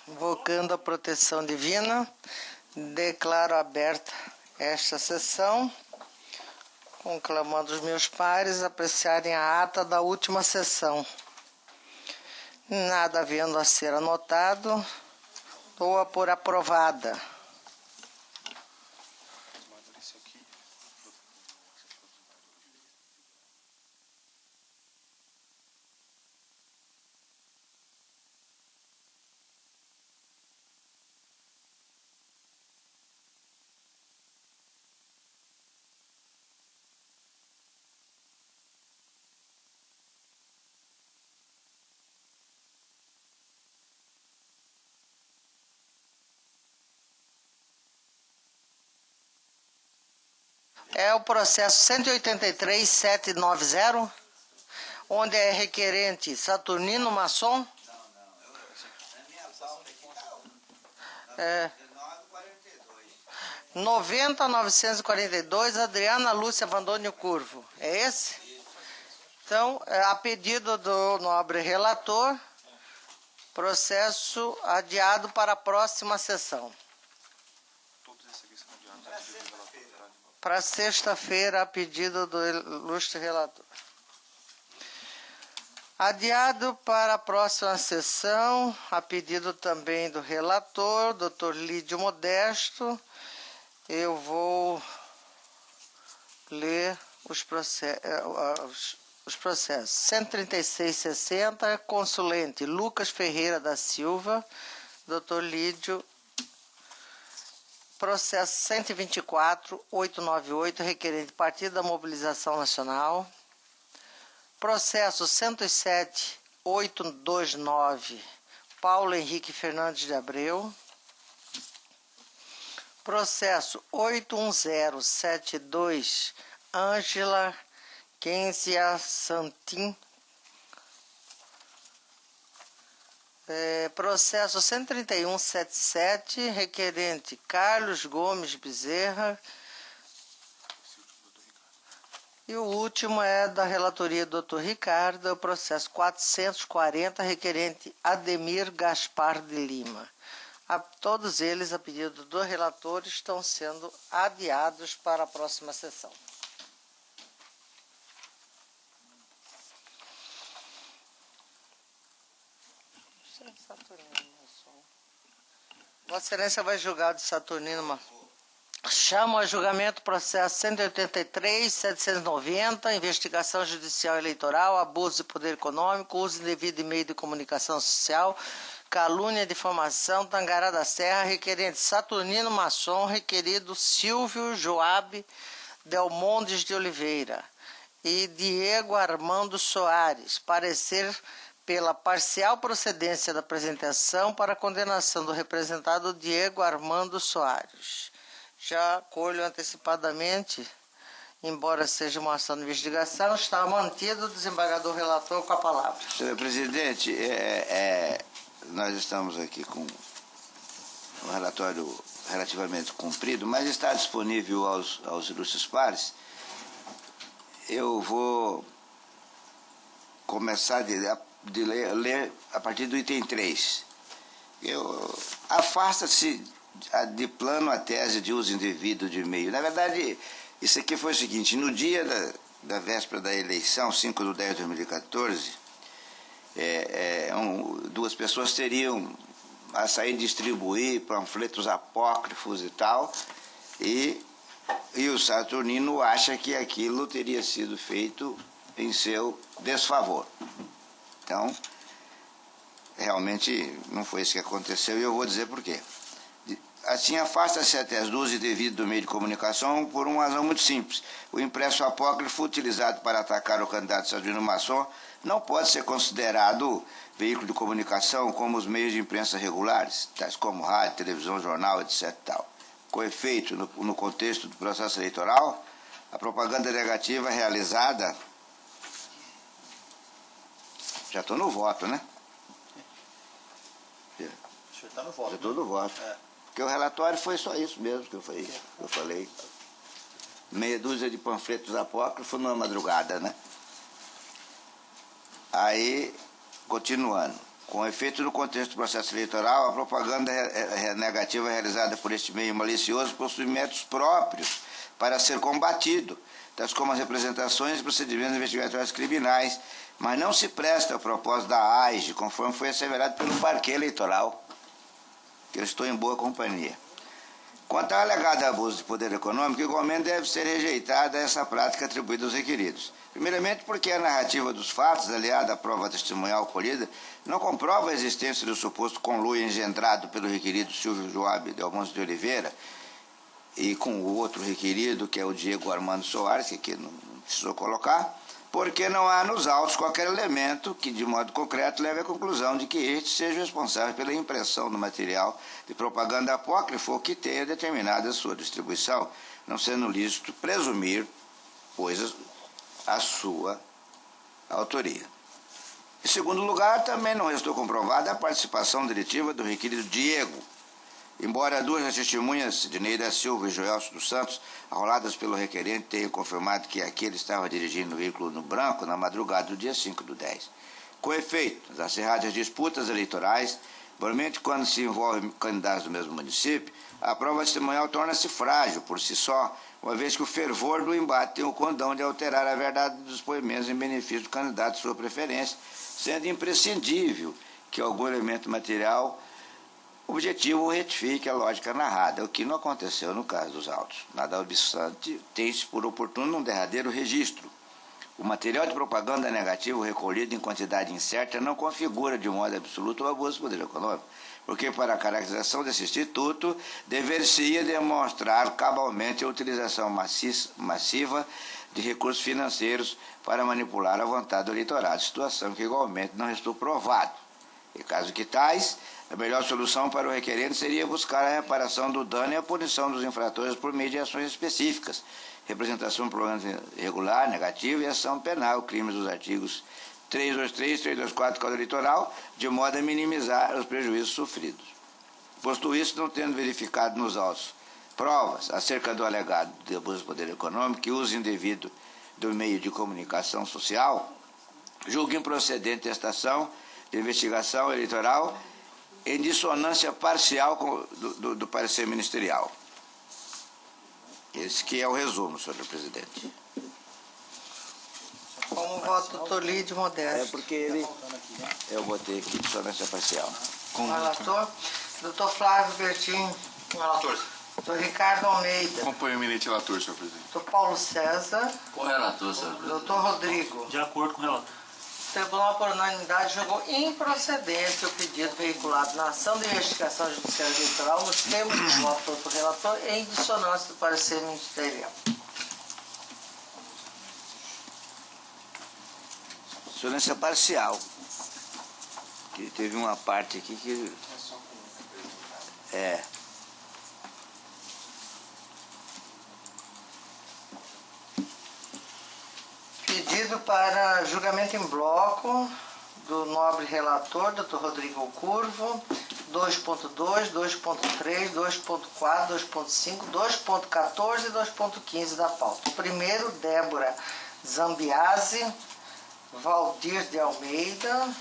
Invocando a proteção divina, declaro aberta esta sessão, conclamando os meus pares a apreciarem a ata da última sessão. Nada havendo a ser anotado, dou-a por aprovada. É o processo 183.790, onde é requerente Saturnino Masson. É 90.942, Adriana Lúcia Vandônio Curvo. É esse? Então, a pedido do nobre relator, processo adiado para a próxima sessão. Para sexta-feira, a pedido do ilustre relator. Adiado para a próxima sessão, a pedido também do relator, Dr. Lídio Modesto, eu vou ler os processos. 136.60, consulente Lucas Ferreira da Silva, Dr. Lídio. Processo 124.898, requerente Partido da Mobilização Nacional. Processo 107.829, Paulo Henrique Fernandes de Abreu. Processo 81072, Ângela Kenzia Santin. Processo 131.77, requerente Carlos Gomes Bezerra. E o último é da relatoria do Dr. Ricardo, o processo 440, requerente Ademir Gaspar de Lima. Todos eles, a pedido do relator, estão sendo adiados para a próxima sessão. Vossa Excelência vai julgar de Saturnino Masson. Chamo a julgamento o processo 183.790, investigação judicial eleitoral, abuso de poder econômico, uso indevido de meio de comunicação social, calúnia, difamação, Tangará da Serra, requerente Saturnino Masson, requerido Silvio Joabe Delmondes de Oliveira e Diego Armando Soares, parecer pela parcial procedência da apresentação para a condenação do representado Diego Armando Soares. Já colho antecipadamente, embora seja uma ação de investigação, está mantido o desembargador relator com a palavra. Senhor presidente, nós estamos aqui com um relatório relativamente comprido, mas está disponível aos ilustres pares. Eu vou começar de ler a partir do item 3. Afasta-se de plano a tese de uso indevido de meio. Na verdade, isso aqui foi o seguinte: no dia da véspera da eleição, 5/10/2014, duas pessoas teriam a sair distribuir panfletos apócrifos e tal, e o Saturnino acha que aquilo teria sido feito em seu desfavor. Então, realmente não foi isso que aconteceu, e eu vou dizer por quê. Assim, afasta-se a tese do uso indevido do meio de comunicação por uma razão muito simples. O impresso apócrifo utilizado para atacar o candidato Saturnino Masson não pode ser considerado veículo de comunicação como os meios de imprensa regulares, tais como rádio, televisão, jornal, etc. Tal. Com efeito, no contexto do processo eleitoral, a propaganda negativa realizada... Já estou no voto, né? O senhor está no voto. Já estou no voto. Porque o relatório foi só isso mesmo que eu falei. Meia dúzia de panfletos apócrifos na madrugada, né? Aí, continuando. Com efeito no contexto do processo eleitoral, a propaganda negativa realizada por este meio malicioso possui métodos próprios para ser combatido, tais como as representações e procedimentos investigatórios criminais, mas não se presta ao propósito da AIGE, conforme foi asseverado pelo Parquê Eleitoral, que eu estou em boa companhia. Quanto ao alegado abuso de poder econômico, igualmente deve ser rejeitada essa prática atribuída aos requeridos. Primeiramente porque a narrativa dos fatos, aliada à prova testemunhal colhida, não comprova a existência do suposto conluio engendrado pelo requerido Silvio Joab de Almonte de Oliveira e com o outro requerido, que é o Diego Armando Soares, que aqui não precisou colocar, porque não há nos autos qualquer elemento que, de modo concreto, leve à conclusão de que este seja responsável pela impressão do material de propaganda apócrifa ou que tenha determinado a sua distribuição, não sendo lícito presumir, pois, a sua autoria. Em segundo lugar, também não restou comprovada a participação diretiva do requerido Diego, embora duas das testemunhas, Dineida Silva e Joelso dos Santos, arroladas pelo requerente, tenham confirmado que aquele estava dirigindo o veículo no branco na madrugada do dia 5/10. Com efeito, nas acirradas disputas eleitorais, provavelmente quando se envolvem candidatos do mesmo município, a prova testemunhal torna-se frágil por si só, uma vez que o fervor do embate tem o condão de alterar a verdade dos depoimentos em benefício do candidato de sua preferência, sendo imprescindível que algum elemento material objetivo retifique a lógica narrada, o que não aconteceu no caso dos autos. Nada obstante, tem-se por oportuno um derradeiro registro. O material de propaganda negativo recolhido em quantidade incerta não configura de modo absoluto o abuso do poder econômico, porque para a caracterização desse instituto dever-se-ia demonstrar cabalmente a utilização massiva de recursos financeiros para manipular a vontade do eleitorado, situação que igualmente não restou provado. Em caso que tais, a melhor solução para o requerente seria buscar a reparação do dano e a punição dos infratores por meio de ações específicas, representação de propaganda irregular, negativa e ação penal, crimes dos artigos 323 e 324 do Código Eleitoral, de modo a minimizar os prejuízos sofridos. Posto isso, não tendo verificado nos autos provas acerca do alegado de abuso do poder econômico e uso indevido do meio de comunicação social, julgo improcedente esta ação de investigação eleitoral em dissonância parcial do parecer ministerial. Esse que é o resumo, senhor presidente. Com o voto do Dr. Lídio Modesto. É porque ele... Eu botei aqui dissonância parcial. Relator. Dr. Flávio Bertin. Relator. Dr. Ricardo Almeida. Acompanho o eminente relator, senhor presidente. Dr. Paulo César. Com o relator, senhor presidente. Dr. Rodrigo. De acordo com o relator. O Tribunal, por unanimidade, julgou improcedente o pedido veiculado na ação de investigação judicial eleitoral nos termos do voto do relator em dissonância do parecer ministerial. Dissonância parcial. Que teve uma parte aqui que... Pedido para julgamento em bloco do nobre relator, Dr. Rodrigo Curvo, 2.2, 2.3, 2.4, 2.5, 2.14 e 2.15 da pauta. O primeiro, Débora Zambiase, Valdir de Almeida,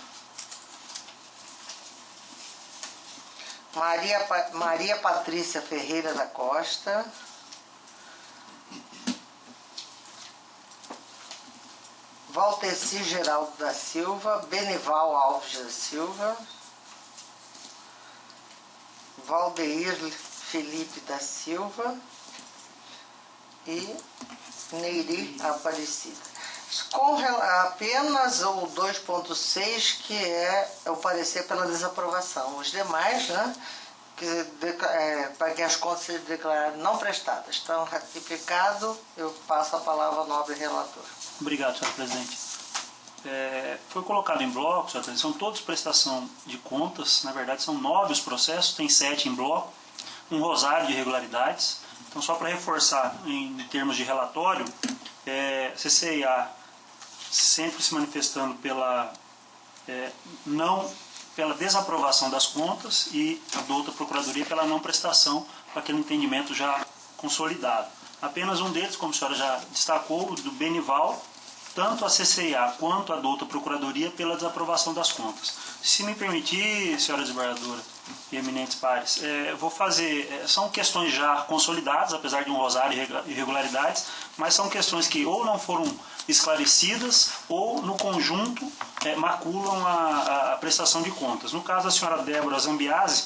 Maria Patrícia Ferreira da Costa, Valteci Geraldo da Silva, Benival Alves da Silva, Valdeir Felipe da Silva e Neiri Aparecida. Com apenas o 2.6, que é o parecer pela desaprovação. Os demais, né, para que as contas sejam declaradas não prestadas. Então, ratificado, eu passo a palavra ao nobre relator. Obrigado, senhor presidente. Foi colocado em bloco, senhor presidente, são todos prestação de contas, na verdade são 9 os processos, tem 7 em bloco, um rosário de irregularidades. Então, só para reforçar, em termos de relatório, CCIA sempre se manifestando pela desaprovação das contas e a da outra procuradoria pela não prestação para aquele entendimento já consolidado. Apenas um deles, como a senhora já destacou, o do Benival, tanto a CCIA quanto a douta Procuradoria pela desaprovação das contas. Se me permitir, senhora desembargadora e eminentes pares, vou fazer, são questões já consolidadas, apesar de um rosário de irregularidades, mas são questões que ou não foram esclarecidas ou, no conjunto, maculam a prestação de contas. No caso da senhora Débora Zambiase,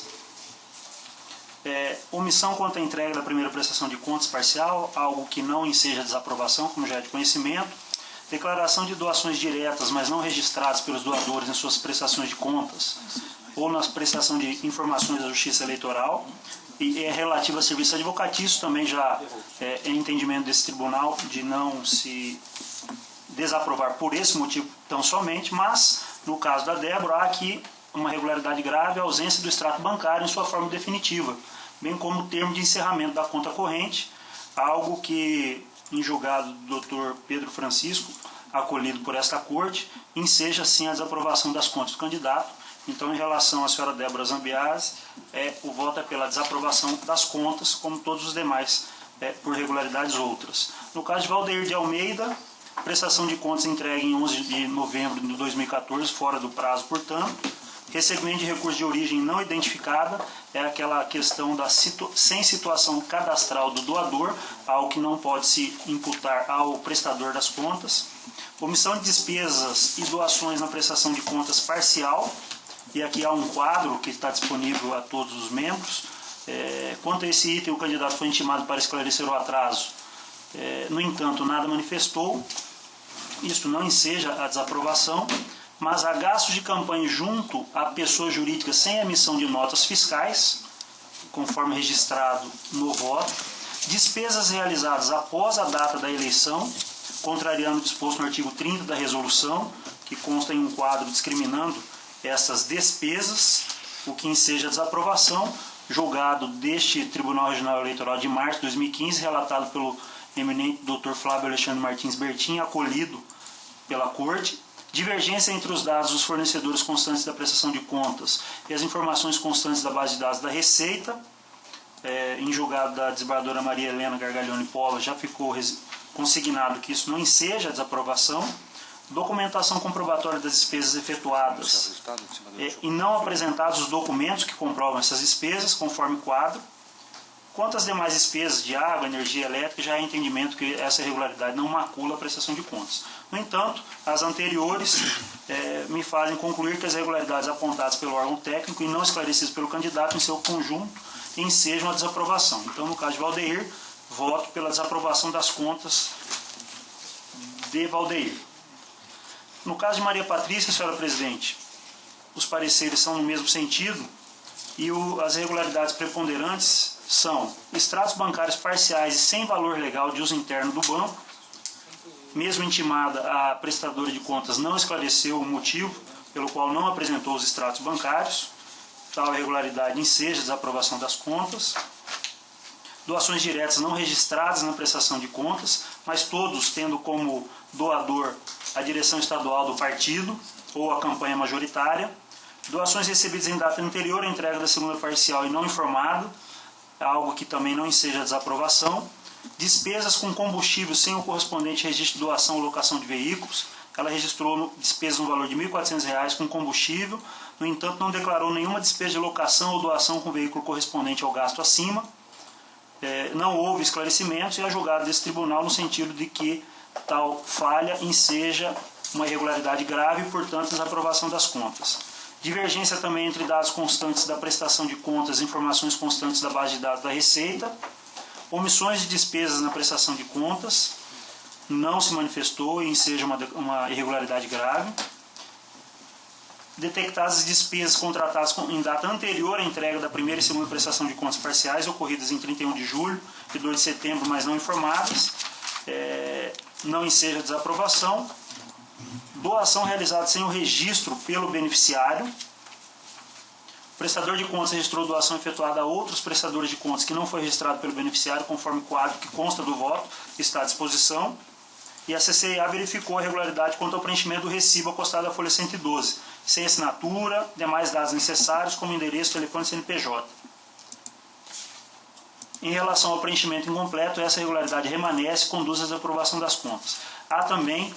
omissão quanto à entrega da primeira prestação de contas parcial, algo que não enseja desaprovação, como já é de conhecimento. Declaração de doações diretas, mas não registradas pelos doadores em suas prestações de contas ou na prestação de informações da Justiça Eleitoral. E é relativo a serviço advocatício, também já é entendimento desse tribunal de não se desaprovar por esse motivo tão somente, mas no caso da Débora há aqui uma irregularidade grave, a ausência do extrato bancário em sua forma definitiva, bem como o termo de encerramento da conta corrente, algo que, em julgado do Dr. Pedro Francisco, acolhido por esta corte, enseja assim a desaprovação das contas do candidato. Então, em relação à senhora Débora Zambiase, o voto é pela desaprovação das contas, como todos os demais, por irregularidades outras. No caso de Valdeir de Almeida, prestação de contas entregue em 11 de novembro de 2014, fora do prazo, portanto. Recebimento de recurso de origem não identificada é aquela questão da sem situação cadastral do doador, algo que não pode se imputar ao prestador das contas. Omissão de despesas e doações na prestação de contas parcial, e aqui há um quadro que está disponível a todos os membros. Quanto a esse item, o candidato foi intimado para esclarecer o atraso. No entanto, nada manifestou. Isto não enseja a desaprovação, mas há gastos de campanha junto à pessoa jurídica sem emissão de notas fiscais, conforme registrado no voto, despesas realizadas após a data da eleição, contrariando o disposto no artigo 30 da resolução, que consta em um quadro discriminando essas despesas, o que enseja a desaprovação, julgado deste Tribunal Regional Eleitoral de março de 2015, relatado pelo eminente Dr. Flávio Alexandre Martins Bertin, acolhido pela Corte. Divergência entre os dados dos fornecedores constantes da prestação de contas e as informações constantes da base de dados da Receita. Em julgado da desembargadora Maria Helena Gargalhone Pola, já ficou consignado que isso não enseja a desaprovação. Documentação comprobatória das despesas efetuadas e não apresentados os documentos que comprovam essas despesas, conforme quadro. Quanto às demais despesas de água, energia elétrica, já há entendimento que essa irregularidade não macula a prestação de contas. No entanto, as anteriores me fazem concluir que as irregularidades apontadas pelo órgão técnico e não esclarecidas pelo candidato em seu conjunto ensejam a desaprovação. Então, no caso de Valdeir, voto pela desaprovação das contas de Valdeir. No caso de Maria Patrícia, senhora presidente, os pareceres são no mesmo sentido e as irregularidades preponderantes são extratos bancários parciais e sem valor legal de uso interno do banco. Mesmo intimada, a prestadora de contas não esclareceu o motivo pelo qual não apresentou os extratos bancários. Tal irregularidade enseja a desaprovação das contas. Doações diretas não registradas na prestação de contas, mas todos tendo como doador a direção estadual do partido ou a campanha majoritária. Doações recebidas em data anterior à entrega da segunda parcial e não informado, algo que também não enseja a desaprovação. Despesas com combustível sem o correspondente registro de doação ou locação de veículos. Ela registrou despesas no valor de R$ 1.400 com combustível, no entanto não declarou nenhuma despesa de locação ou doação com veículo correspondente ao gasto acima. Não houve esclarecimentos e é julgado desse tribunal no sentido de que tal falha enseja uma irregularidade grave e, portanto, desaprovação das contas. Divergência também entre dados constantes da prestação de contas e informações constantes da base de dados da Receita. Omissões de despesas na prestação de contas. Não se manifestou e enseja uma irregularidade grave. Detectadas despesas contratadas em data anterior à entrega da primeira e segunda prestação de contas parciais, ocorridas em 31 de julho e 2 de setembro, mas não informadas. Não enseja a desaprovação. Doação realizada sem o registro pelo beneficiário. O prestador de contas registrou doação efetuada a outros prestadores de contas que não foi registrado pelo beneficiário, conforme o quadro que consta do voto, que está à disposição. E a CCIA verificou a irregularidade quanto ao preenchimento do recibo acostado à folha 112, sem assinatura, demais dados necessários, como endereço, telefone e CNPJ. Em relação ao preenchimento incompleto, essa irregularidade remanesce e conduz à desaprovação das contas. Há também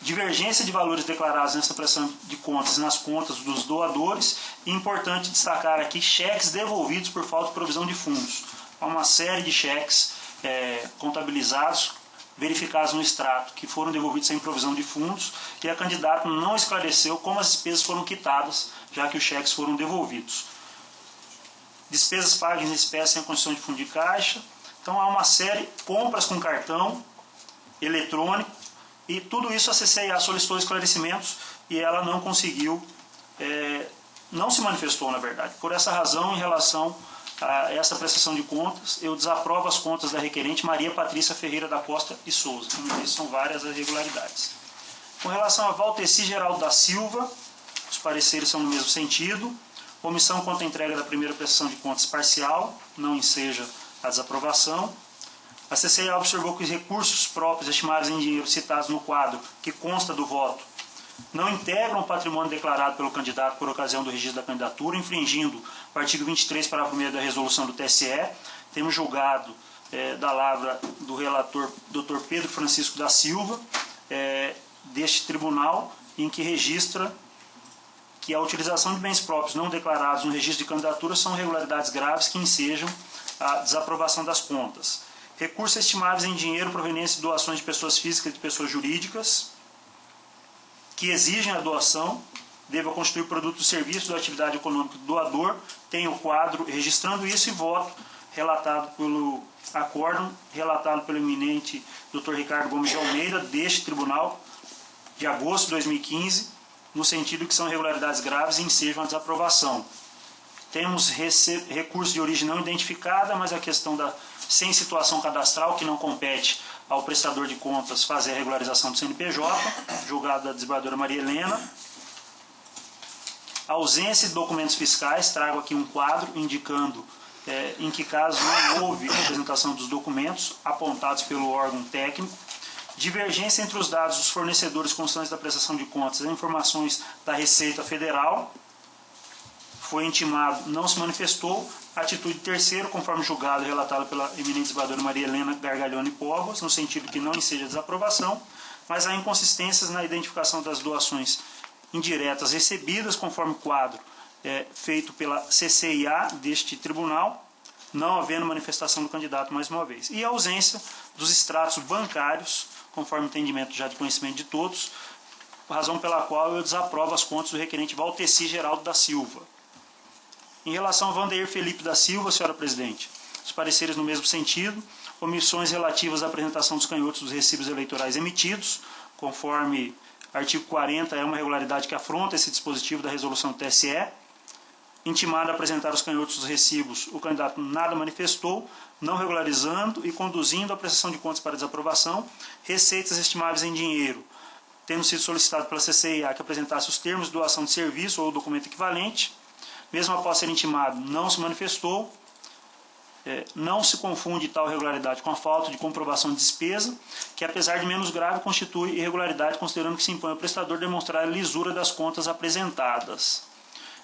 divergência de valores declarados nessa prestação de contas e nas contas dos doadores. E importante destacar aqui cheques devolvidos por falta de provisão de fundos. Há uma série de cheques contabilizados, verificados no extrato, que foram devolvidos sem provisão de fundos, e a candidata não esclareceu como as despesas foram quitadas, já que os cheques foram devolvidos. Despesas pagas em espécie sem condição de fundo de caixa. Então há uma série, compras com cartão eletrônico, e tudo isso a CCIA solicitou esclarecimentos e ela não conseguiu, não se manifestou, na verdade. Por essa razão, em relação a essa prestação de contas, eu desaprovo as contas da requerente Maria Patrícia Ferreira da Costa e Souza. Como eu disse, são várias as irregularidades. Com relação a Valteci Geraldo da Silva, os pareceres são no mesmo sentido. Omissão quanto à entrega da primeira prestação de contas parcial, não enseja a desaprovação. A CCIA observou que os recursos próprios estimados em dinheiro citados no quadro que consta do voto não integram o patrimônio declarado pelo candidato por ocasião do registro da candidatura, infringindo o artigo 23, parágrafo 1º da resolução do TSE. Temos julgado da lavra do relator Dr. Pedro Francisco da Silva, deste tribunal, em que registra que a utilização de bens próprios não declarados no registro de candidatura são irregularidades graves que ensejam a desaprovação das contas. Recursos estimáveis em dinheiro provenientes de doações de pessoas físicas e de pessoas jurídicas que exigem a doação, deva constituir produto do serviço da atividade econômica do doador, tem o quadro registrando isso, e voto relatado pelo acórdão, relatado pelo eminente Dr. Ricardo Gomes de Almeida, deste tribunal, de agosto de 2015, no sentido que são irregularidades graves e ensejam a desaprovação. Temos recurso de origem não identificada, mas a questão da sem situação cadastral, que não compete ao prestador de contas fazer a regularização do CNPJ, julgado da desembargadora Maria Helena. A ausência de documentos fiscais, trago aqui um quadro indicando em que caso não houve apresentação dos documentos apontados pelo órgão técnico. Divergência entre os dados dos fornecedores constantes da prestação de contas e as informações da Receita Federal. Foi intimado, não se manifestou. Atitude terceiro, conforme julgado e relatado pela eminente desembargadora Maria Helena Gargalhone Povos, no sentido que não enseja desaprovação, mas há inconsistências na identificação das doações indiretas recebidas, conforme quadro feito pela CCIA deste tribunal, não havendo manifestação do candidato mais uma vez. E a ausência dos extratos bancários, conforme entendimento já de conhecimento de todos, razão pela qual eu desaprovo as contas do requerente Valteci Geraldo da Silva. Em relação a Vandeir Felipe da Silva, senhora presidente, os pareceres no mesmo sentido, omissões relativas à apresentação dos canhotos dos recibos eleitorais emitidos, conforme artigo 40, é uma irregularidade que afronta esse dispositivo da resolução do TSE. Intimado a apresentar os canhotos dos recibos, o candidato nada manifestou, não regularizando e conduzindo a prestação de contas para desaprovação, receitas estimáveis em dinheiro, tendo sido solicitado pela CCIA que apresentasse os termos de doação de serviço ou documento equivalente. Mesmo após ser intimado, não se manifestou. Não se confunde tal irregularidade com a falta de comprovação de despesa, que apesar de menos grave, constitui irregularidade, considerando que se impõe ao prestador demonstrar a lisura das contas apresentadas,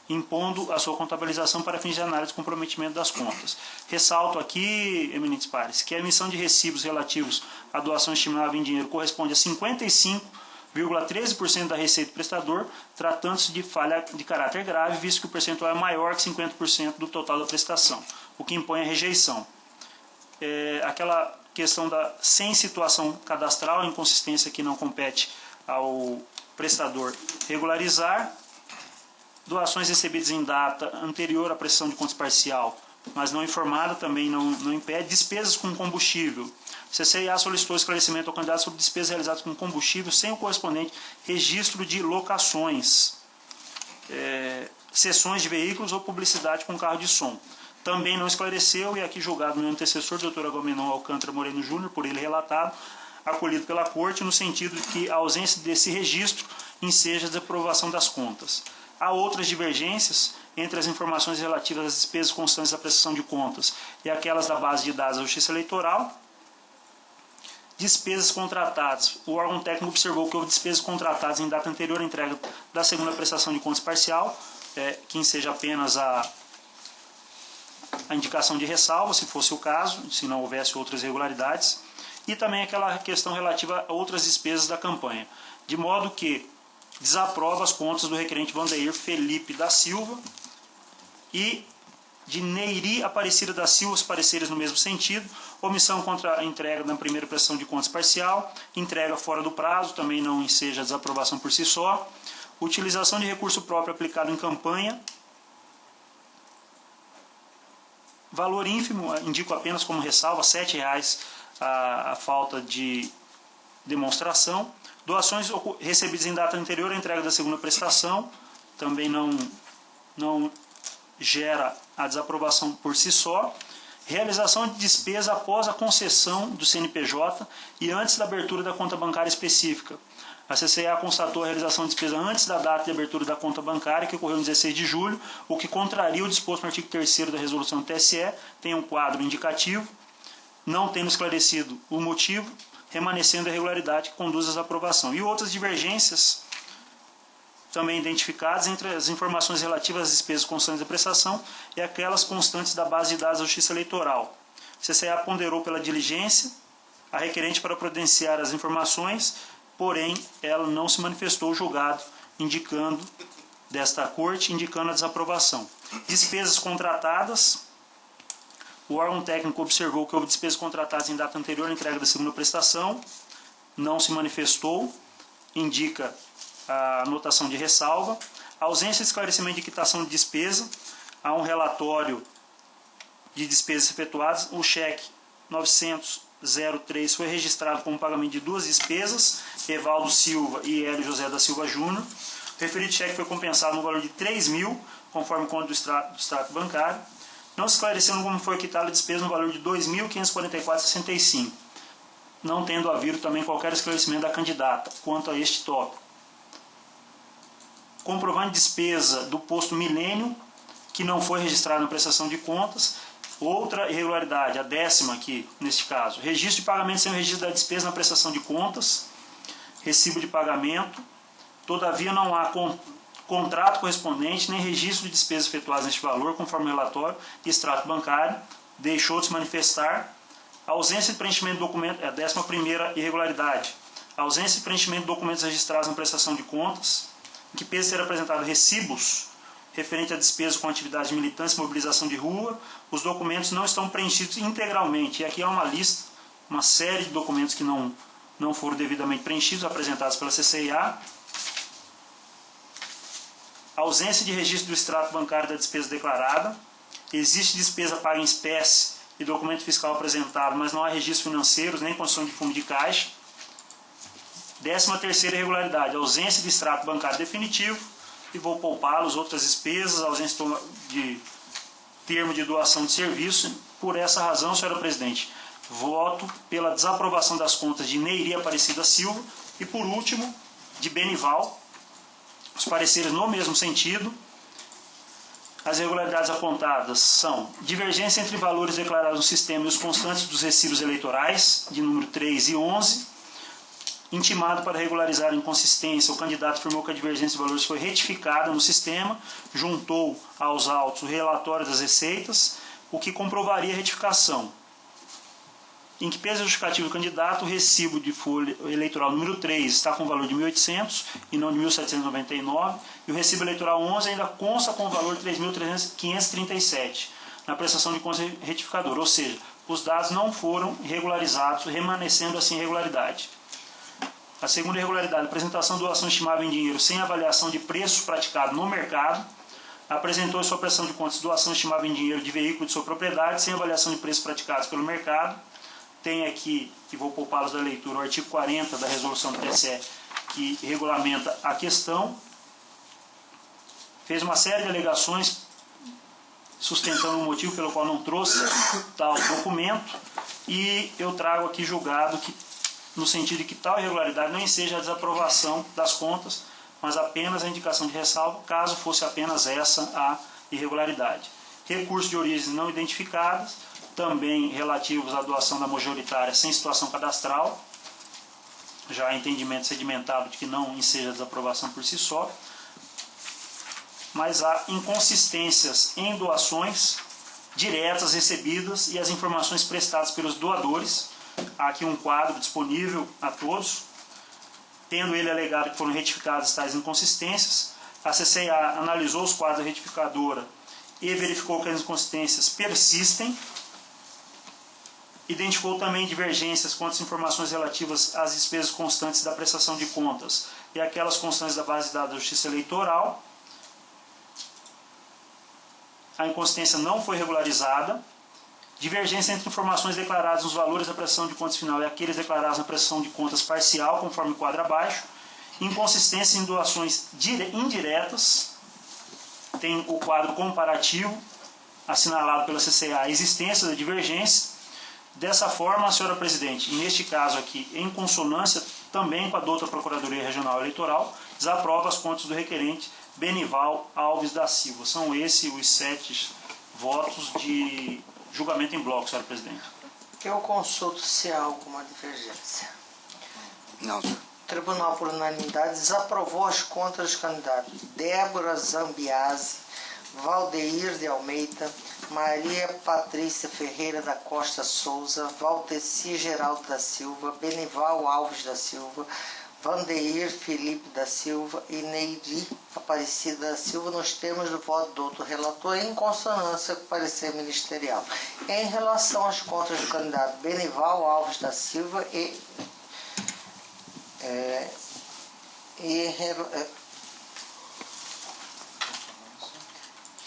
impondo a sua contabilização para fins de análise de comprometimento das contas. Ressalto aqui, eminentes pares, que a emissão de recibos relativos à doação estimável em dinheiro corresponde a 55,13% da receita do prestador, tratando-se de falha de caráter grave, visto que o percentual é maior que 50% do total da prestação, o que impõe a rejeição. Aquela questão da sem situação cadastral, inconsistência que não compete ao prestador regularizar, doações recebidas em data anterior à prestação de contas parcial, mas não informada, também não impede. Despesas com combustível. CCIA solicitou esclarecimento ao candidato sobre despesas realizadas com combustível sem o correspondente registro de locações, cessões de veículos ou publicidade com carro de som. Também não esclareceu, e aqui julgado meu antecessor, Dr. Agamenon Alcântara Moreno Júnior, por ele relatado, acolhido pela Corte, no sentido de que a ausência desse registro enseja a desaprovação das contas. Há outras divergências entre as informações relativas às despesas constantes da prestação de contas e aquelas da base de dados da Justiça Eleitoral. Despesas contratadas. O órgão técnico observou que houve despesas contratadas em data anterior à entrega da segunda prestação de contas parcial, que enseja apenas a indicação de ressalva, se fosse o caso, se não houvesse outras irregularidades. e também aquela questão relativa a outras despesas da campanha. De modo que desaprova as contas do requerente Vandeir Felipe da Silva e de Neiri Aparecida da Silva, os pareceres no mesmo sentido, omissão contra a entrega na primeira prestação de contas parcial, entrega fora do prazo, também não enseja desaprovação por si só, utilização de recurso próprio aplicado em campanha, valor ínfimo, indico apenas como ressalva, R$ 7,00 a falta de demonstração, doações recebidas em data anterior à entrega da segunda prestação, também não gera a desaprovação por si só. Realização de despesa após a concessão do CNPJ e antes da abertura da conta bancária específica. A CCA constatou a realização de despesa antes da data de abertura da conta bancária, que ocorreu em 16 de julho, o que contraria o disposto no artigo 3º da resolução do TSE, tem um quadro indicativo, não tendo esclarecido o motivo, remanescendo a irregularidade que conduz à desaprovação. E outras divergências também identificadas entre as informações relativas às despesas constantes da prestação e aquelas constantes da base de dados da Justiça Eleitoral. A CCA ponderou pela diligência a requerente para providenciar as informações, porém ela não se manifestou julgado, desta corte, indicando a desaprovação. Despesas contratadas. O órgão técnico observou que houve despesas contratadas em data anterior à entrega da segunda prestação, não se manifestou, indica a anotação de ressalva. A ausência de esclarecimento de quitação de despesa, há um relatório de despesas efetuadas, o cheque 900.03 foi registrado como pagamento de duas despesas, Evaldo Silva e Hélio José da Silva Júnior. O referido cheque foi compensado no valor de R$ 3.000, conforme conta do extrato bancário. Não se esclarecendo como foi quitada a despesa no valor de R$ 2.544,65, não tendo havido também qualquer esclarecimento da candidata quanto a este tópico. Comprovante de despesa do posto Milênio, que não foi registrado na prestação de contas. Outra irregularidade, a 10ª aqui, neste caso. Registro de pagamento sem o registro da despesa na prestação de contas. Recibo de pagamento. Todavia não há contrato correspondente, nem registro de despesas efetuadas neste valor, conforme o relatório e extrato bancário. Deixou de se manifestar. A ausência de preenchimento de documento, é a 11ª irregularidade. A ausência de preenchimento de documentos registrados na prestação de contas, em que pese ser apresentado recibos referente a despesas com atividades de militância e mobilização de rua, os documentos não estão preenchidos integralmente. E aqui há uma lista, uma série de documentos que não foram devidamente preenchidos, apresentados pela CCIA. A ausência de registro do extrato bancário da despesa declarada. Existe despesa paga em espécie e documento fiscal apresentado, mas não há registros financeiros nem construção de fundo de caixa. 13ª irregularidade, ausência de extrato bancário definitivo, e vou poupá-los, outras despesas, ausência de termo de doação de serviço. Por essa razão, senhora presidente, voto pela desaprovação das contas de Neiri Aparecida Silva e, por último, de Benival, os pareceres no mesmo sentido. As irregularidades apontadas são divergência entre valores declarados no sistema e os constantes dos recibos eleitorais, de número 3 e 11, intimado para regularizar a inconsistência, o candidato afirmou que a divergência de valores foi retificada no sistema, juntou aos autos o relatório das receitas, o que comprovaria a retificação. Em que pese a justificativa do candidato, o recibo de folha eleitoral número 3 está com o valor de 1.800 e não de 1.799, e o recibo eleitoral 11 ainda consta com o valor de 3.537 na prestação de contas retificadora, ou seja, os dados não foram regularizados, remanescendo assim irregularidade. A segunda irregularidade, apresentação de doação estimável em dinheiro sem avaliação de preços praticados no mercado. Apresentou em sua prestação de contas doação estimável em dinheiro de veículo de sua propriedade sem avaliação de preços praticados pelo mercado. Tem aqui, e vou poupá-los da leitura, o artigo 40 da resolução do TSE, que regulamenta a questão. Fez uma série de alegações sustentando o motivo pelo qual não trouxe tal documento, e eu trago aqui julgado que, no sentido de que tal irregularidade não enseja a desaprovação das contas, mas apenas a indicação de ressalva, caso fosse apenas essa a irregularidade. Recursos de origens não identificadas, também relativos à doação da majoritária sem situação cadastral, já há entendimento sedimentado de que não enseja a desaprovação por si só, mas há inconsistências em doações diretas recebidas e as informações prestadas pelos doadores, Há aqui um quadro disponível a todos. Tendo ele alegado que foram retificadas tais inconsistências, a CCA analisou os quadros da retificadora e verificou que as inconsistências persistem. Identificou também divergências quanto às informações relativas às despesas constantes da prestação de contas e aquelas constantes da base de dados da Justiça Eleitoral. A inconsistência não foi regularizada. Divergência entre informações declaradas nos valores da prestação de contas final e aqueles declarados na prestação de contas parcial, conforme o quadro abaixo. Inconsistência em doações indiretas. Tem o quadro comparativo, assinalado pela CCA, a existência da divergência. Dessa forma, senhora presidente, neste caso aqui, em consonância também com a douta Procuradoria Regional Eleitoral, desaprova as contas do requerente Benival Alves da Silva. São esses os 7 votos de julgamento em bloco, senhora presidente. Eu consulto se há alguma divergência. Não, senhor. O Tribunal, por unanimidade, desaprovou as contas dos candidatos Débora Zambiase, Valdeir de Almeida, Maria Patrícia Ferreira da Costa Souza, Valdeci Geraldo da Silva, Benival Alves da Silva, Vandeir Felipe da Silva e Neidi Aparecida da Silva, nos termos do voto do outro relator, em consonância com o parecer ministerial. Em relação às contas do candidato Benival Alves da Silva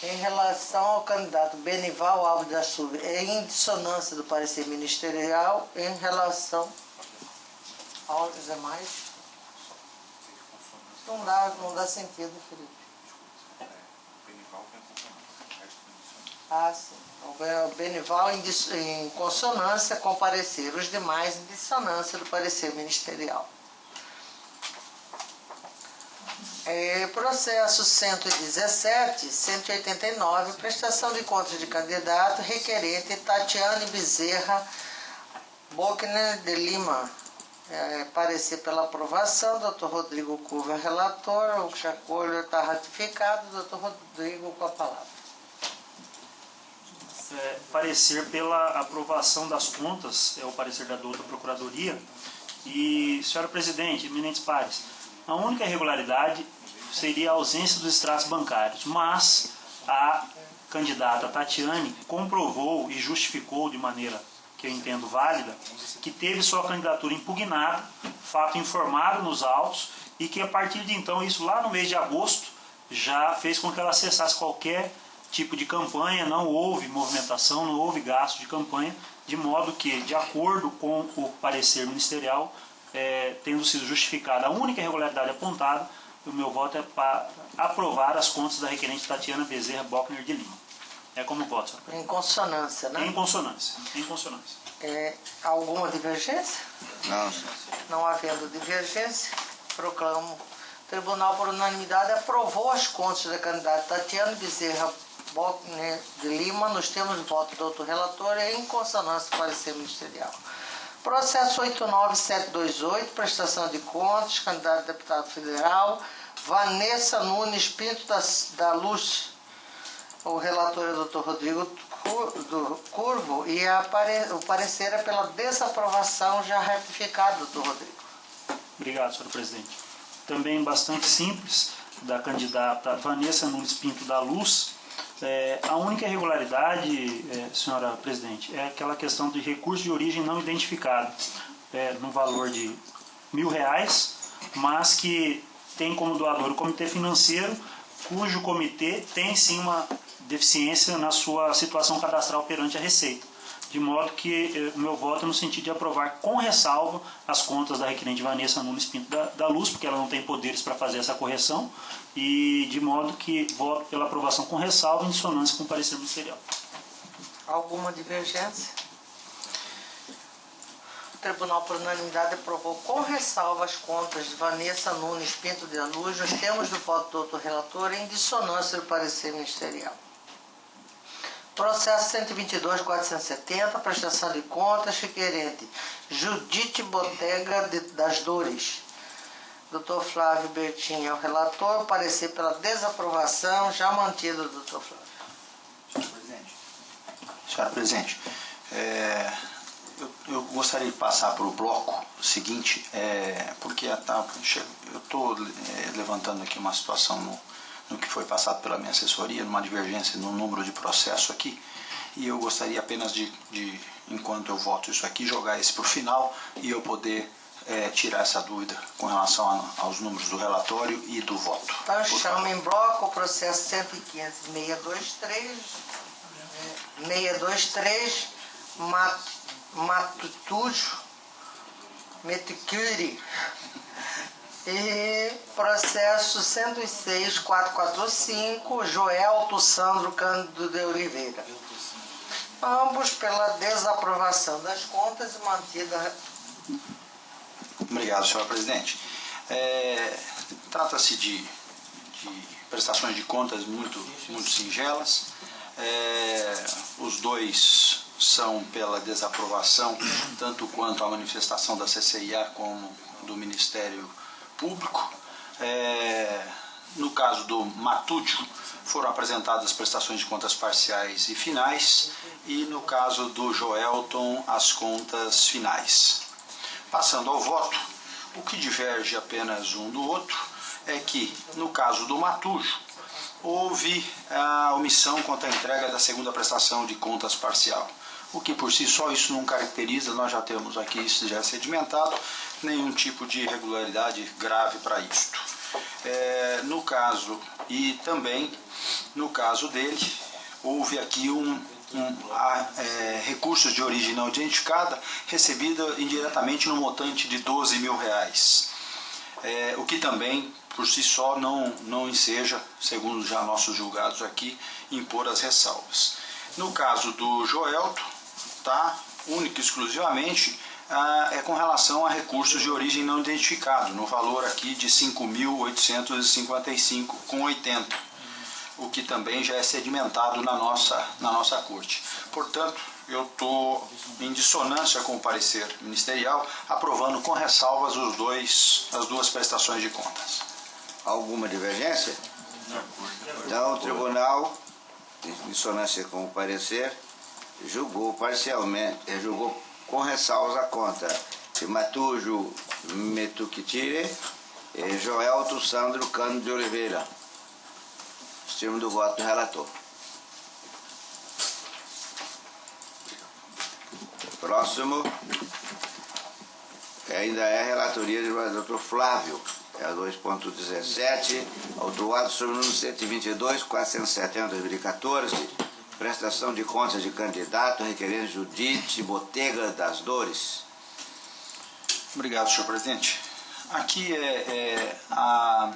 em relação ao candidato Benival Alves da Silva, em dissonância do parecer ministerial, em relação aos demais. Não dá sentido, Felipe. Ah, sim. O Benival em consonância com o parecer, os demais em dissonância do parecer ministerial. Processo 117, 189, prestação de contas de candidato, requerente Tatiane Bezerra Bockner de Lima. Parecer pela aprovação, Dr. Rodrigo Curva, relator, o acordo está ratificado, Dr. Rodrigo com a palavra. Parecer pela aprovação das contas, é o parecer da douta Procuradoria. E, senhora presidente, eminentes pares, a única irregularidade seria a ausência dos extratos bancários, mas a candidata Tatiane comprovou e justificou de maneira que eu entendo válida, que teve sua candidatura impugnada, fato informado nos autos, e que a partir de então, isso lá no mês de agosto, já fez com que ela cessasse qualquer tipo de campanha, não houve movimentação, não houve gasto de campanha, de modo que, de acordo com o parecer ministerial, tendo sido justificada a única irregularidade apontada, o meu voto é para aprovar as contas da requerente Tatiana Bezerra Bockner de Lima. É como voto, senhor presidente. Em consonância, né? Em consonância. Em consonância. Alguma divergência? Não, senhor. Não havendo divergência, proclamo. O Tribunal, por unanimidade, aprovou as contas da candidata Tatiana Bezerra Bockner de Lima, nos termos de voto do outro relator, em consonância com o parecer ministerial. Processo 89728, prestação de contas, candidato a deputado federal, Vanessa Nunes Pinto da Luz. O relator é o Dr. Rodrigo Curvo e o parecer é pela desaprovação já retificado, Dr. Rodrigo. Obrigado, senhor presidente. Também bastante simples, da candidata Vanessa Nunes Pinto da Luz. A única irregularidade, senhora presidente, é aquela questão de recurso de origem não identificado, no valor de R$1.000, mas que tem como doador o Comitê Financeiro, cujo comitê tem sim uma deficiência na sua situação cadastral perante a Receita. De modo que o meu voto é no sentido de aprovar com ressalva as contas da requerente Vanessa Nunes Pinto da Luz, porque ela não tem poderes para fazer essa correção, e de modo que voto pela aprovação com ressalva em dissonância com o parecer ministerial. Alguma divergência? O Tribunal, por unanimidade, aprovou com ressalva as contas de Vanessa Nunes Pinto da Luz, nos termos do voto do outro relator, em dissonância do parecer ministerial. Processo 122.470, prestação de contas, requerente Judite Botega das Dores. Dr. Flávio Bertin é o relator, parecer pela desaprovação, já mantido, Dr. Flávio. Senhora presidente, Eu gostaria de passar para o bloco seguinte, porque eu estou levantando aqui uma situação no que foi passado pela minha assessoria, numa divergência no número de processo aqui, e eu gostaria apenas de enquanto eu voto isso aqui, jogar isso para o final e eu poder tirar essa dúvida com relação aos números do relatório e do voto. Então chama em bloco o processo 115.623, 623, Matutujo, Meticuri, e processo 106.445, Joelto Sandro Cândido de Oliveira. Ambos pela desaprovação das contas e mantida. Obrigado, senhora presidente. Trata-se de prestações de contas muito singelas. Os dois são pela desaprovação, tanto quanto a manifestação da CCIA como do Ministério Público. No caso do Matúdio, foram apresentadas prestações de contas parciais e finais, e no caso do Joelton, as contas finais. Passando ao voto, o que diverge apenas um do outro é que, no caso do Matúdio, houve a omissão quanto à entrega da segunda prestação de contas parcial, o que por si só isso não caracteriza, nós já temos aqui isso já sedimentado, nenhum tipo de irregularidade grave para isto. No caso, e também no caso dele, houve aqui recursos de origem não identificada recebida indiretamente no montante de R$12 mil, o que também por si só não enseja, segundo já nossos julgados aqui, impor as ressalvas. No caso do Joelto, único e exclusivamente com relação a recursos de origem não identificado, no valor aqui de R$ 5.855,80, o que também já é sedimentado na nossa corte. Portanto, eu estou em dissonância com o parecer ministerial, aprovando com ressalvas as duas prestações de contas. Alguma divergência? Então, o tribunal, em dissonância com o parecer, julgou parcialmente, julgou com ressalvas a conta de Matúdio Metuquitire e Joelto Sandro Cândido de Oliveira. Estimo do voto do relator. Próximo, ainda é a relatoria do Dr. Flávio, é a 2.17, autuado sob o número 122.470/2014, prestação de contas de candidato requerendo Judite Botega das Dores. Obrigado, senhor presidente. Aqui a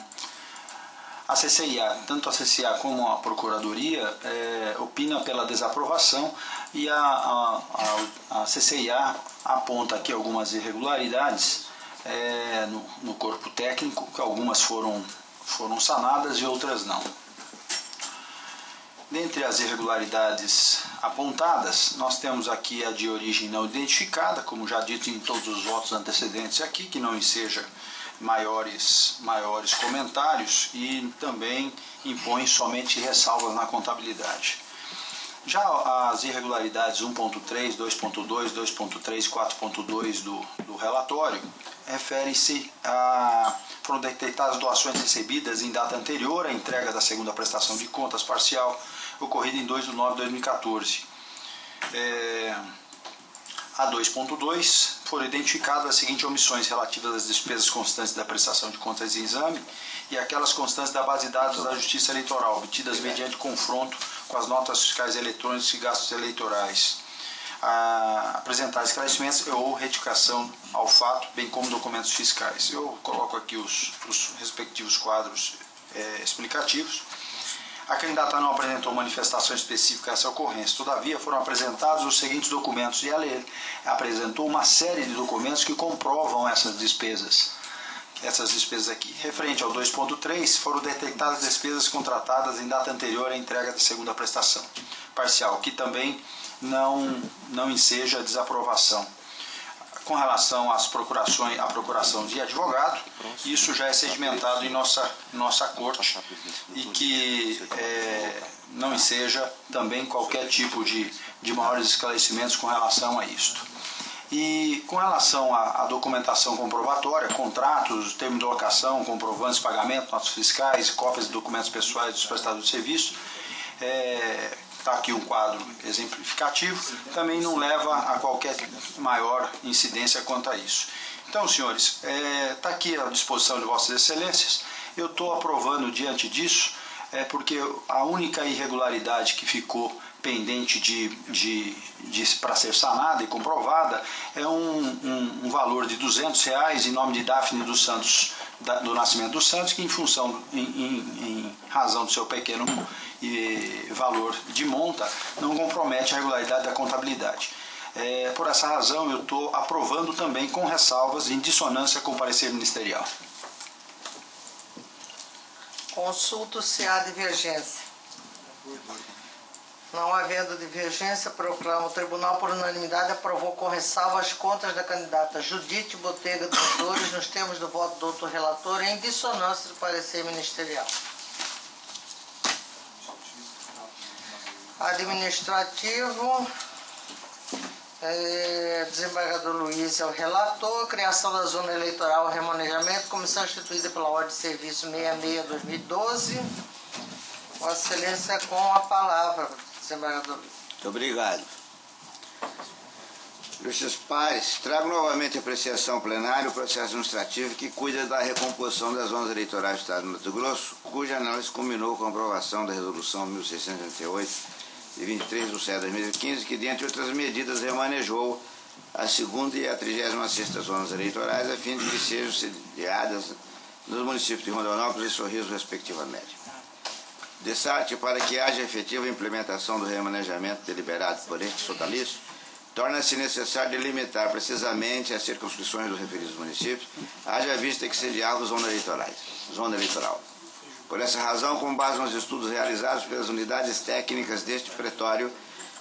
CCIA, tanto a CCIA como a Procuradoria, opina pela desaprovação e a CCIA aponta aqui algumas irregularidades no corpo técnico, que algumas foram sanadas e outras não. Dentre as irregularidades apontadas, nós temos aqui a de origem não identificada, como já dito em todos os votos antecedentes aqui, que não enseja maiores comentários e também impõe somente ressalvas na contabilidade. Já as irregularidades 1.3, 2.2, 2.3 e 4.2 do relatório referem-se foram detectadas doações recebidas em data anterior à entrega da segunda prestação de contas parcial, ocorrida em 2 de nove de 2014. A 2.2 foram identificadas as seguintes omissões relativas às despesas constantes da prestação de contas e exame e aquelas constantes da base de dados da Justiça Eleitoral, obtidas mediante confronto com as notas fiscais eletrônicas e gastos eleitorais. Apresentar esclarecimentos ou retificação ao fato, bem como documentos fiscais. Eu coloco aqui os respectivos quadros explicativos. A candidata não apresentou manifestação específica a essa ocorrência. Todavia, foram apresentados os seguintes documentos e ela apresentou uma série de documentos que comprovam essas despesas aqui. Referente ao 2.3, foram detectadas despesas contratadas em data anterior à entrega da segunda prestação parcial, que também não enseja desaprovação. Com relação à procuração de advogado, isso já é sedimentado em nossa corte e que não enseja também qualquer tipo de maiores esclarecimentos com relação a isto. E com relação à documentação comprobatória, contratos, termos de locação, comprovantes de pagamento, notas fiscais, cópias de documentos pessoais dos prestadores de serviço, está aqui um quadro exemplificativo, também não leva a qualquer maior incidência quanto a isso. Então, senhores, está aqui à disposição de Vossas Excelências. Eu estou aprovando diante disso, porque a única irregularidade que ficou pendente para ser sanada e comprovada é um valor de R$200 em nome de Daphne dos Santos, do Nascimento dos Santos, que em razão do seu pequeno valor de monta, não compromete a regularidade da contabilidade. Por essa razão, eu estou aprovando também com ressalvas em dissonância com o parecer ministerial. Consulto-se a divergência. Não havendo divergência, proclamo o Tribunal por unanimidade aprovou com ressalva as contas da candidata Judite Botega dos Dores nos termos do voto do doutor relator em dissonância do parecer ministerial. Administrativo, desembargador Luiz é o relator. Criação da zona eleitoral, remanejamento, comissão instituída pela Ordem de Serviço 66/2012. Vossa Excelência, com a palavra, desembargador Luiz. Muito obrigado. Ilustres pares, trago novamente a apreciação plenária o processo administrativo que cuida da recomposição das zonas eleitorais do Estado do Mato Grosso, cuja análise culminou com a aprovação da Resolução 1638, de 23 de 7 de 2015, que, dentre outras medidas, remanejou a 2ª e a 36ª zonas eleitorais, a fim de que sejam sediadas nos municípios de Rondonópolis e Sorriso, respectivamente. Destaque para que haja efetiva implementação do remanejamento deliberado por este sodalício, torna-se necessário delimitar precisamente as circunscrições dos referidos municípios, haja vista que sediavam zona eleitoral. Por essa razão, com base nos estudos realizados pelas unidades técnicas deste pretório,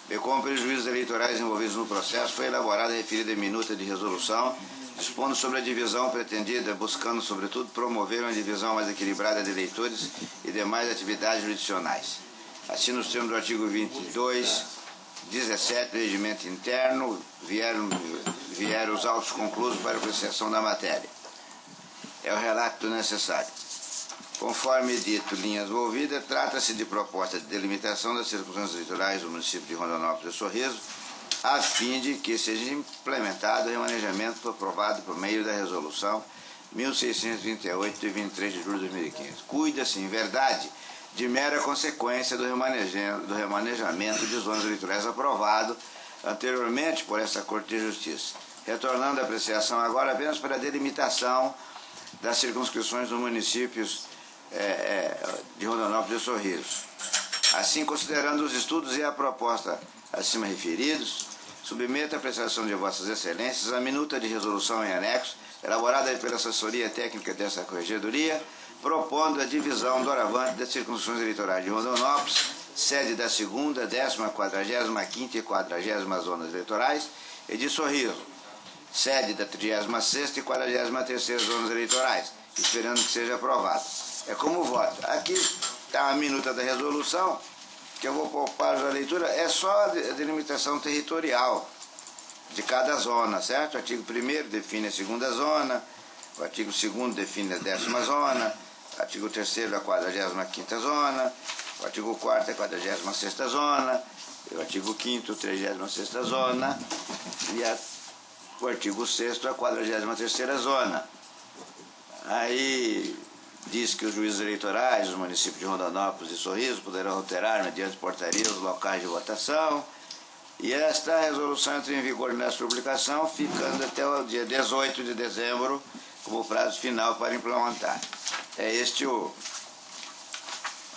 bem como pelos juízes eleitorais envolvidos no processo, foi elaborada a referida minuta de resolução, dispondo sobre a divisão pretendida, buscando, sobretudo, promover uma divisão mais equilibrada de eleitores e demais atividades jurisdicionais. Assim, nos termos do artigo 22, 17 do Regimento Interno, vieram os autos conclusos para apreciação da matéria. É o relato necessário. Conforme dito, linhas envolvidas, trata-se de proposta de delimitação das circunstâncias eleitorais do município de Rondonópolis e Sorriso, a fim de que seja implementado o remanejamento aprovado por meio da Resolução 1638, de 23 de julho de 2015. Cuida-se, em verdade, de mera consequência do remanejamento de zonas eleitorais aprovado anteriormente por esta Corte de Justiça, retornando a apreciação agora apenas para a delimitação das circunscrições dos municípios de Rondonópolis e Sorriso. Assim, considerando os estudos e a proposta acima referidos, submeto à apreciação de Vossas Excelências a minuta de resolução em anexo, elaborada pela assessoria técnica dessa corregedoria, propondo a divisão doravante das circunscrições eleitorais de Rondonópolis, sede da 2ª, 10ª, 45ª e 40ª zonas eleitorais, e de Sorriso, sede da 36ª e 43ª zonas eleitorais, esperando que seja aprovado. É como voto. Aqui está a minuta da resolução, que eu vou poupar a leitura, é só a delimitação territorial de cada zona, certo? O artigo 1º define a 2ª zona, o artigo 2º define a 10ª zona, o artigo 3º a 45ª zona, o artigo 4º a 46ª zona, o artigo 5º a 36ª zona e o artigo 6º a 43ª zona. Aí diz que os juízes eleitorais dos municípios de Rondonópolis e Sorriso poderão alterar, mediante portaria, os locais de votação. E esta resolução entra em vigor nesta publicação, ficando até o dia 18 de dezembro como prazo final para implementar. É este o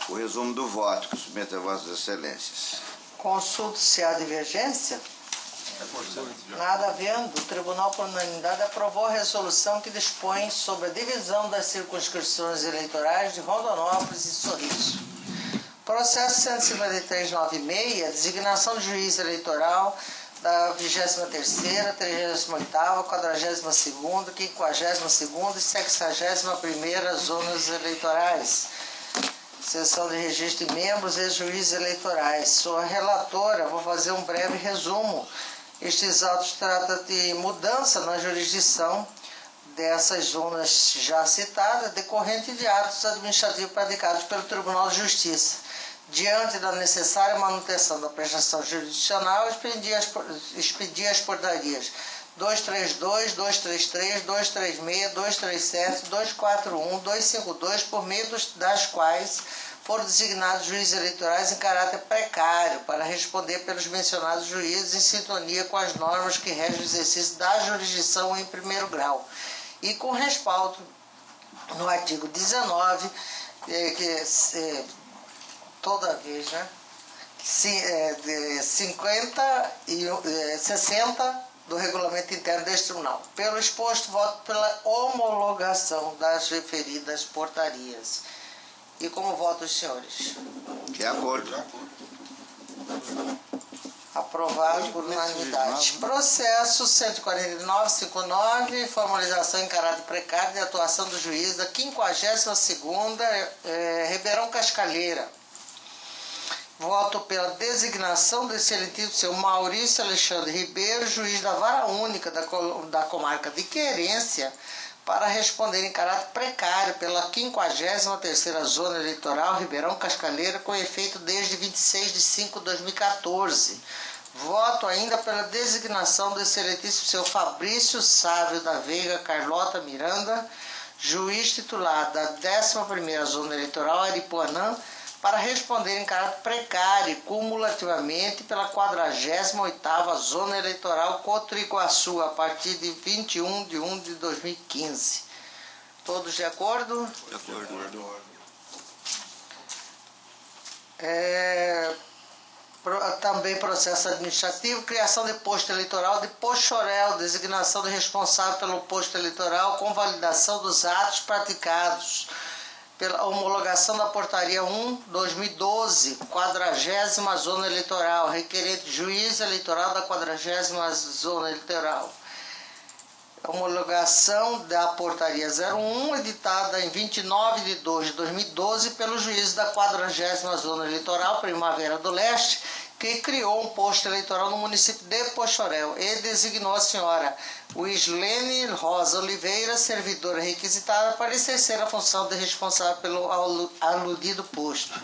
resumo do voto que submeto a Vossas Excelências. Consulto-se a divergência. Nada havendo, o Tribunal por unanimidade aprovou a resolução que dispõe sobre a divisão das circunscrições eleitorais de Rondonópolis e Sorriso. Processo 15396, designação de juiz eleitoral da 23ª, 38ª, 42ª, 52ª e 61ª zonas eleitorais. Sessão de registro de membros e juízes eleitorais. Sou a relatora, vou fazer um breve resumo Estes autos tratam de mudança na jurisdição dessas zonas já citadas, decorrente de atos administrativos praticados pelo Tribunal de Justiça. Diante da necessária manutenção da prestação jurisdicional, expedi as portarias 232, 233, 236, 237, 241, 252, por meio das quais foram designados juízes eleitorais em caráter precário para responder pelos mencionados juízes em sintonia com as normas que regem o exercício da jurisdição em primeiro grau e com respaldo no artigo 19, toda vez, né? 50 e 60 do regulamento interno deste tribunal. Pelo exposto, voto pela homologação das referidas portarias. E como votam os senhores? De acordo. Aprovado por unanimidade. Processo 14959, formalização em caráter precário de atuação do juiz da 52ª Ribeirão Cascalheira. Voto pela designação do excelentíssimo senhor Maurício Alexandre Ribeiro, juiz da Vara Única da comarca de Querência, para responder em caráter precário pela 53ª Zona Eleitoral Ribeirão Cascalheira, com efeito desde 26 de 5 de 2014. Voto ainda pela designação do excelentíssimo senhor Fabrício Sávio da Veiga Carlota Miranda, juiz titular da 11ª Zona Eleitoral Aripuanã, para responder em caráter precário e cumulativamente pela 48ª Zona Eleitoral Cotriguaçu, a partir de 21 de 1 de 2015. Todos de acordo? De acordo. Também processo administrativo, criação de posto eleitoral de Poxorel, designação do responsável pelo posto eleitoral com validação dos atos praticados pela homologação da portaria 1/2012, 40ª Zona Eleitoral, requerente juiz eleitoral da 40ª Zona Eleitoral. Homologação da portaria 01, editada em 29 de 2 de 2012 pelo juiz da 40ª Zona Eleitoral Primavera do Leste, que criou um posto eleitoral no município de Poxorel e designou a senhora Wislene Rosa Oliveira, servidora requisitada, para exercer a função de responsável pelo aludido posto.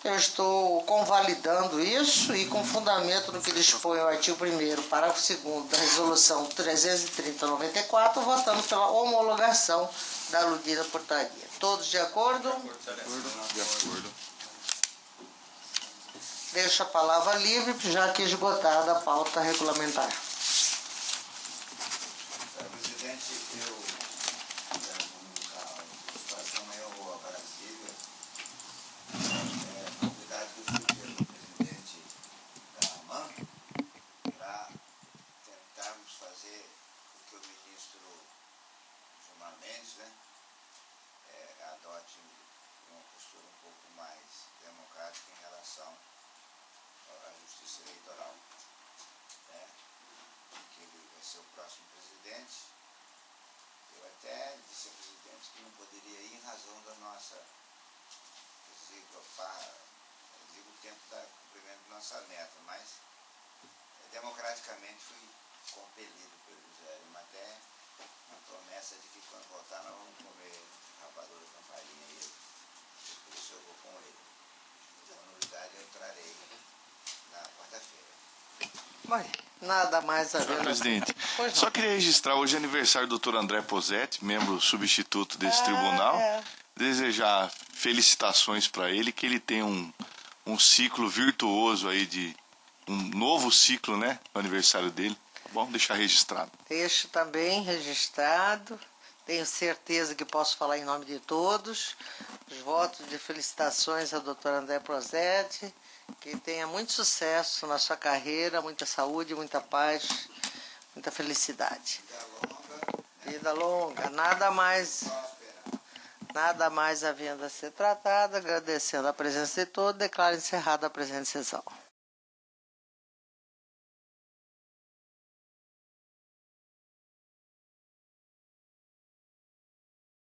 Eu estou convalidando isso e com fundamento no que dispõe o artigo 1º, parágrafo 2º da resolução 330/94, votando pela homologação da aludida portaria. Todos de acordo? De acordo. Deixo a palavra livre, já que esgotada a pauta regulamentar. Presidente, eu comunicar a situação meio abrasiva, convidado que eu fui pelo presidente da AMAN para tentarmos fazer o que o ministro Gilmar Mendes, adote uma postura um pouco mais democrática em relação à justiça eleitoral, que ele vai ser o próximo presidente. Eu até disse ao presidente que não poderia ir em razão da nossa exígua tempo da cumprimento da nossa meta, mas democraticamente fui compelido pelo José Lima, até uma promessa de que quando voltar nós vamos comer rapadura com farinha e por isso eu vou com ele. Então, a novidade eu trarei na quarta-feira. Nada mais a ver. Senhor presidente, Pois não. só queria registrar hoje é aniversário do Dr. André Posetti, membro substituto desse tribunal. Desejar felicitações para ele, que ele tenha um ciclo virtuoso aí um novo ciclo, né, no aniversário dele. Vamos deixar registrado. Deixo também registrado. Tenho certeza que posso falar em nome de todos. Os votos de felicitações ao Dr. André Posetti. Que tenha muito sucesso na sua carreira, muita saúde, muita paz, muita felicidade. Vida longa. Nada mais havendo a ser tratado. Agradecendo a presença de todos, declaro encerrada a presente sessão.